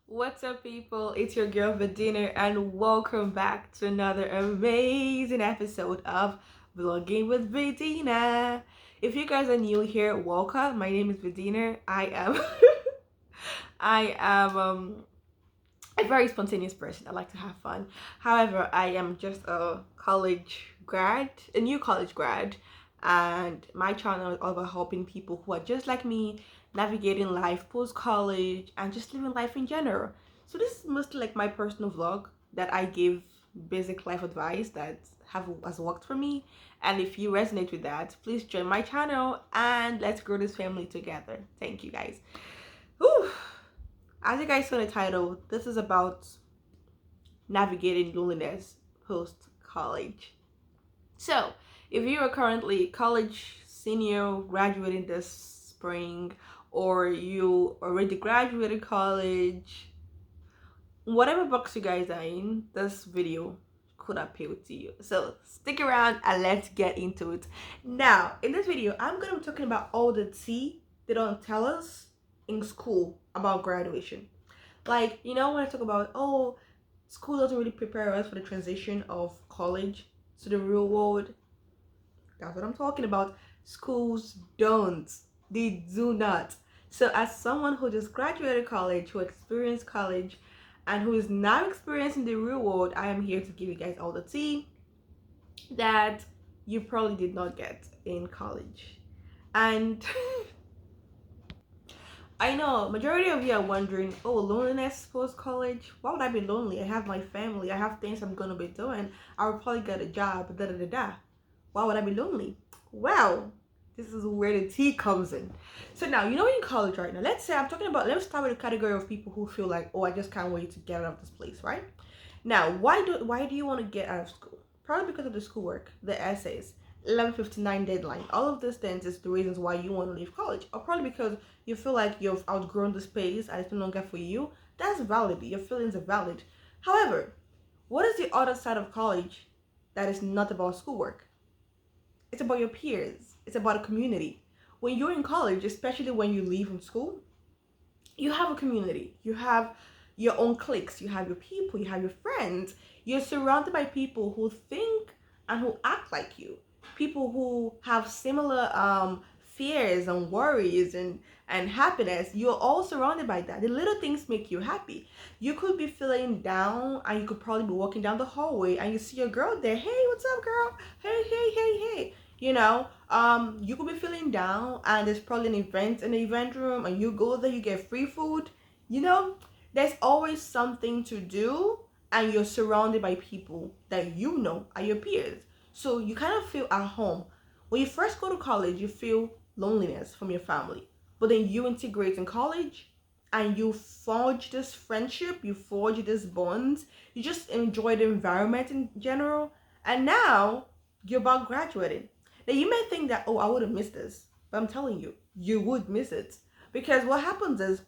What's up, people? It's your girl Vadina, and welcome back to another amazing episode of Vlogging with Vadina. If you guys are new here, welcome. My name is Vadina. I am I am a very spontaneous person. I like to have fun. However, I am just a college grad, a new college grad, and my channel is all about helping people who are just like me, navigating life post college and just living life in general. So this is mostly like my personal vlog that I give basic life advice that have has worked for me. And if you resonate with that, please join my channel and let's grow this family together. Thank you guys. Whew. As you guys saw in the title, this is about navigating loneliness post college. So, if you are currently college senior graduating this spring, or you already graduated college, whatever box you guys are in, this video could appeal to you. So stick around and let's get into it. Now, in this video, I'm gonna be talking about all the tea they don't tell us in school about graduation. Like, when I talk about, oh, school doesn't really prepare us for the transition of college to the real world, that's what I'm talking about. Schools don't. They do not. So, as someone who just graduated college, who experienced college, and who is now experiencing the real world, I am here to give you guys all the tea that you probably did not get in college. And I know majority of you are wondering, oh, loneliness post college. Why would I be lonely? I have my family. I have things I'm gonna be doing. I will probably get a job. Da da da da. Why would I be lonely? Well, this is where the tea comes in. So now, in college right now, let's say I'm talking about. Let's start with the category of people who feel like, oh, I just can't wait to get out of this place, right? Now, why do you want to get out of school? Probably because of the schoolwork, the essays, 11:59 deadline. All of these things is the reasons why you want to leave college, or probably because you feel like you've outgrown the space and it's no longer for you. That's valid. Your feelings are valid. However, what is the other side of college that is not about schoolwork? It's about your peers. It's about a community. When you're in college, especially when you leave from school, you have a community. You have your own cliques. You have your people. You have your friends. You're surrounded by people who think and who act like you. People who have similar fears and worries and happiness. You're all surrounded by that. The little things make you happy. You could be feeling down and you could probably be walking down the hallway and you see a girl there. Hey, what's up, girl? Hey, hey, hey, hey. You could be feeling down and there's probably an event in the event room and you go there, you get free food. There's always something to do and you're surrounded by people that are your peers. So you kind of feel at home. When you first go to college, you feel loneliness from your family. But then you integrate in college and you forge this friendship, you forge this bonds, you just enjoy the environment in general. And now you're about graduating. Now you may think that, oh, I would have missed this. But I'm telling you, you would miss it. Because what happens is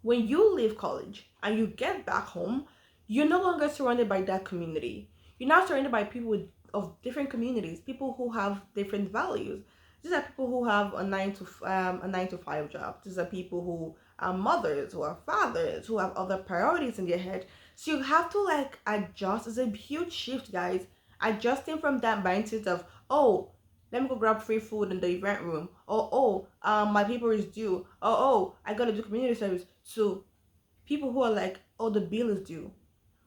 when you leave college and you get back home, you're no longer surrounded by that community. You're now surrounded by people of different communities, people who have different values. These are people who have a 9 to 5 job. These are people who are mothers, who are fathers, who have other priorities in their head. So you have to like adjust. It's a huge shift, guys. Adjusting from that mindset of, oh, let me go grab free food in the event room. My paper is due. I gotta do community service. So people who are like, oh, the bill is due.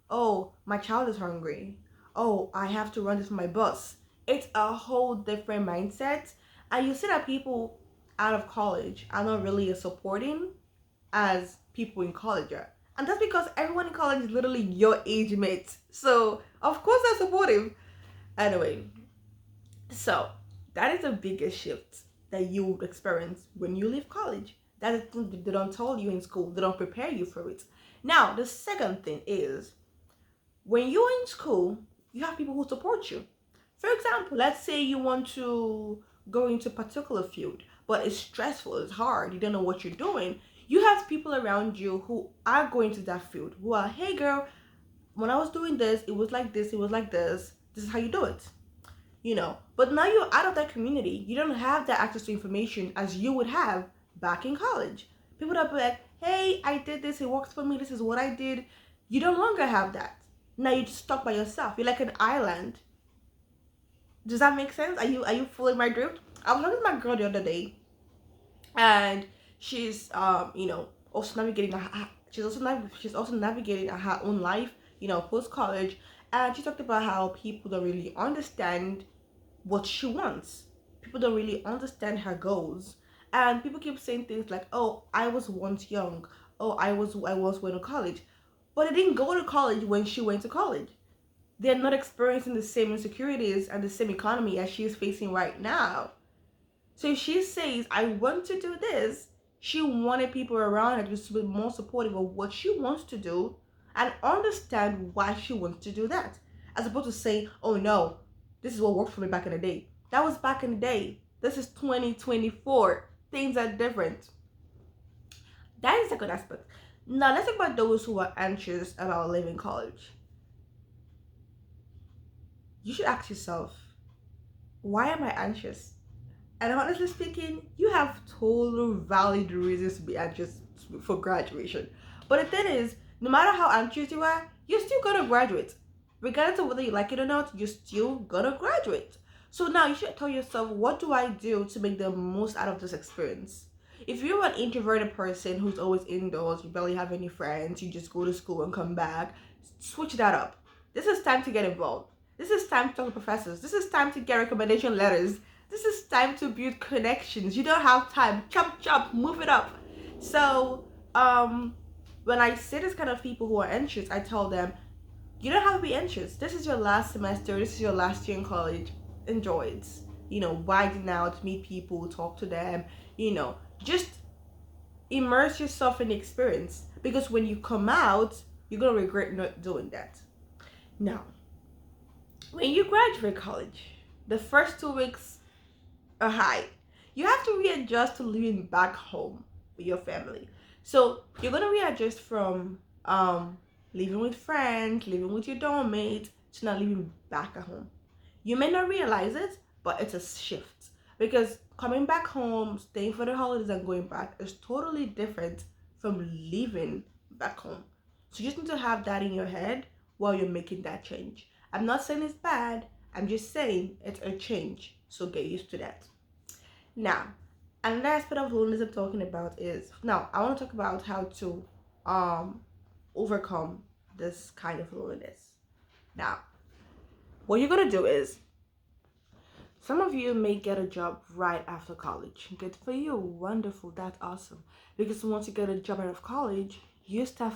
Oh, my child is hungry. Oh, I have to run this for my boss. It's a whole different mindset. And you see that people out of college are not really as supporting as people in college are. And that's because everyone in college is literally your age mate. So, of course, they're supportive. Anyway, so that is the biggest shift that you will experience when you leave college. That is the thing they don't tell you in school. They don't prepare you for it. Now, the second thing is when you're in school, you have people who support you. For example, let's say you want to go into a particular field, but it's stressful, it's hard, you don't know what you're doing. You have people around you who are going to that field, who are, hey girl, when I was doing this, it was like this, it was like this is how you do it. But now you're out of that community. You don't have that access to information as you would have back in college. People that be like, hey, I did this, it works for me, this is what I did. You no longer have that. Now you're just stuck by yourself. You're like an island. Does that make sense? Are you following my drift? I was talking to my girl the other day, and she's also navigating she's also navigating her own life, post college, and she talked about how people don't really understand what she wants. People don't really understand her goals. And people keep saying things like, "Oh, I was once young. Oh, I was went to college." But they didn't go to college when she went to college. They're not experiencing the same insecurities and the same economy as she is facing right now. So if she says, "I want to do this," she wanted people around her to be more supportive of what she wants to do and understand why she wants to do that. As opposed to saying, "Oh no, this is what worked for me back in the day." That was back in the day. This is 2024. Things are different. That is a good aspect. Now let's talk about those who are anxious about leaving college. You should ask yourself, why am I anxious? And honestly speaking, you have total valid reasons to be anxious for graduation. But the thing is, no matter how anxious you are, you're still gonna graduate. Regardless of whether you like it or not, you're still gonna graduate. So now you should tell yourself, what do I do to make the most out of this experience? If you're an introverted person who's always indoors, you barely have any friends, you just go to school and come back, switch that up. This is time to get involved. This is time to talk to professors. This is time to get recommendation letters. This is time to build connections. You don't have time. Chop chop, move it up. So, when I see this kind of people who are anxious, I tell them, you don't have to be anxious. This is your last semester. This is your last year in college. Enjoy it. Widen out, meet people, talk to them. Just immerse yourself in the experience, because when you come out, you're gonna regret not doing that. Now, when you graduate college, the first 2 weeks are high. You have to readjust to living back home with your family. So you're gonna readjust from living with friends, living with your dorm mates, to now living back at home. You may not realize it, but it's a shift, because coming back home, staying for the holidays, and going back is totally different from living back home. So you just need to have that in your head while you're making that change. I'm not saying it's bad, I'm just saying it's a change. So get used to that. Now, another aspect of loneliness I'm talking about is, now I want to talk about how to um overcome this kind of loneliness. Now, what you're gonna do is, some of you may get a job right after college. Good for you, wonderful, that's awesome. Because once you get a job out of college, you start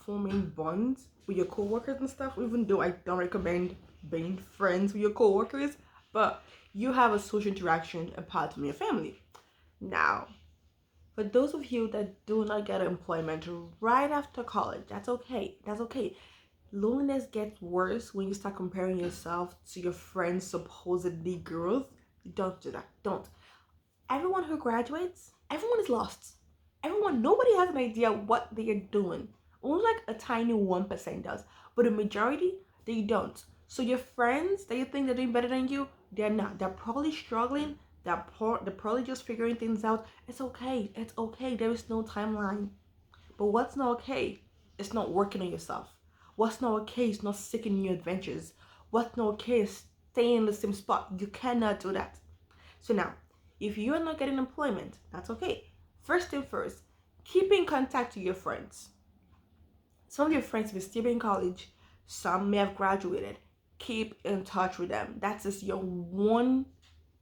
forming bonds with your coworkers and stuff. Even though I don't recommend being friends with your coworkers, but you have a social interaction apart from your family. Now, for those of you that do not get employment right after college, that's okay. That's okay. Loneliness gets worse when you start comparing yourself to your friends' supposedly growth. Don't do that. Don't. Everyone who graduates, everyone is lost. Nobody has an idea what they are doing. Only like a tiny 1% does. But the majority, they don't. So your friends that you think they're doing better than you, they're not. They're probably struggling. They're probably just figuring things out. It's okay. It's okay. There is no timeline. But what's not okay is not working on yourself. What's not okay is not seeking new adventures. What's not okay is staying in the same spot. You cannot do that. So now, if you are not getting employment, that's okay. First thing first, keep in contact with your friends. Some of your friends may still be in college, some may have graduated. Keep in touch with them. That is your one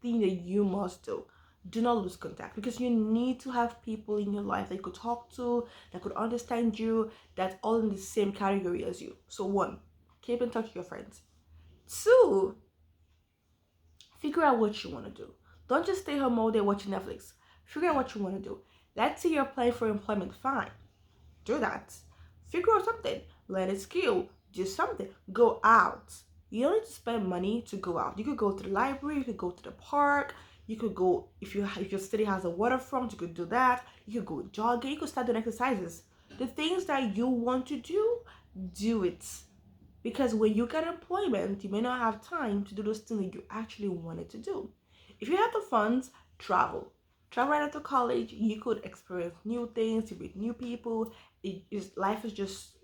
thing that you must do. Do not lose contact, because you need to have people in your life that you could talk to, that could understand you, that's all in the same category as you. So, one, keep in touch with your friends. Two, figure out what you want to do. Don't just stay home all day watching Netflix. Figure out what you want to do. Let's say you're applying for employment. Fine. Do that. Figure out something. Learn a skill. Do something. Go out. You don't need to spend money to go out. You could go to the library. You could go to the park. You could go, if your city has a waterfront, you could do that. You could go jogging. You could start doing exercises. The things that you want to do it. Because when you get employment, you may not have time to do those things that you actually wanted to do. If you have the funds, travel. Travel right after college, you could experience new things, you meet new people. It is life is just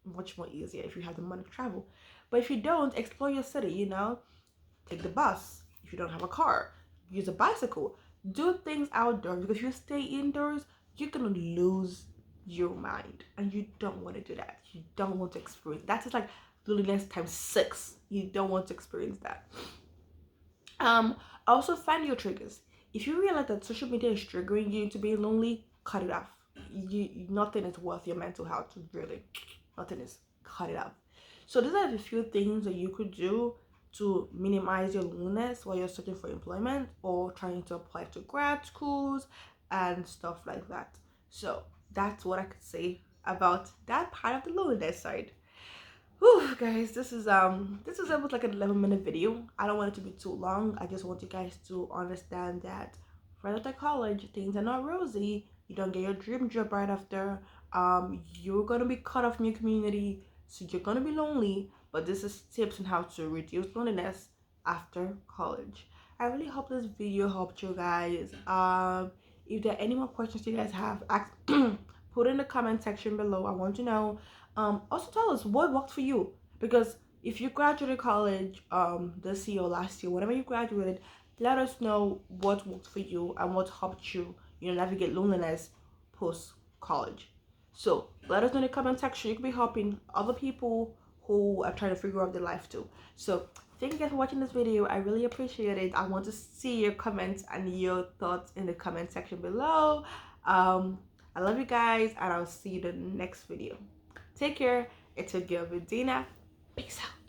much more easier if you have the money to travel. But if you don't, explore your city, take the bus. If you don't have a car, use a bicycle. Do things outdoors, because if you stay indoors, you're gonna lose your mind, and you don't want to do that. You don't want to experience that. Is like loneliness times six. You don't want to experience that. Um, Also find your triggers. If you realize that social media is triggering you to be lonely, cut it off. Nothing is worth your mental health. Really, nothing is. Cut it off. So these are the few things that you could do to minimize your loneliness while you're searching for employment or trying to apply to grad schools and stuff like that. So that's what I could say about that part of the loneliness side. Whew, guys, this is almost like an 11-minute video. I don't want it to be too long. I just want you guys to understand that right after college, things are not rosy. You don't get your dream job right after. You're gonna be cut off from your community, so you're gonna be lonely. But this is tips on how to reduce loneliness after college. I really hope this video helped you guys. If there are any more questions you guys have, ask, put in the comment section below. I want to know. Also tell us what worked for you, because if you graduated college this year or last year, whenever you graduated, let us know what worked for you and what helped you, navigate loneliness post college. So let us know in the comment section. You could be helping other people who are trying to figure out their life too. So thank you guys for watching this video. I really appreciate it. I want to see your comments and your thoughts in the comment section below. I love you guys, and I'll see you in the next video. Take care. It's your girl, Medina. Peace out.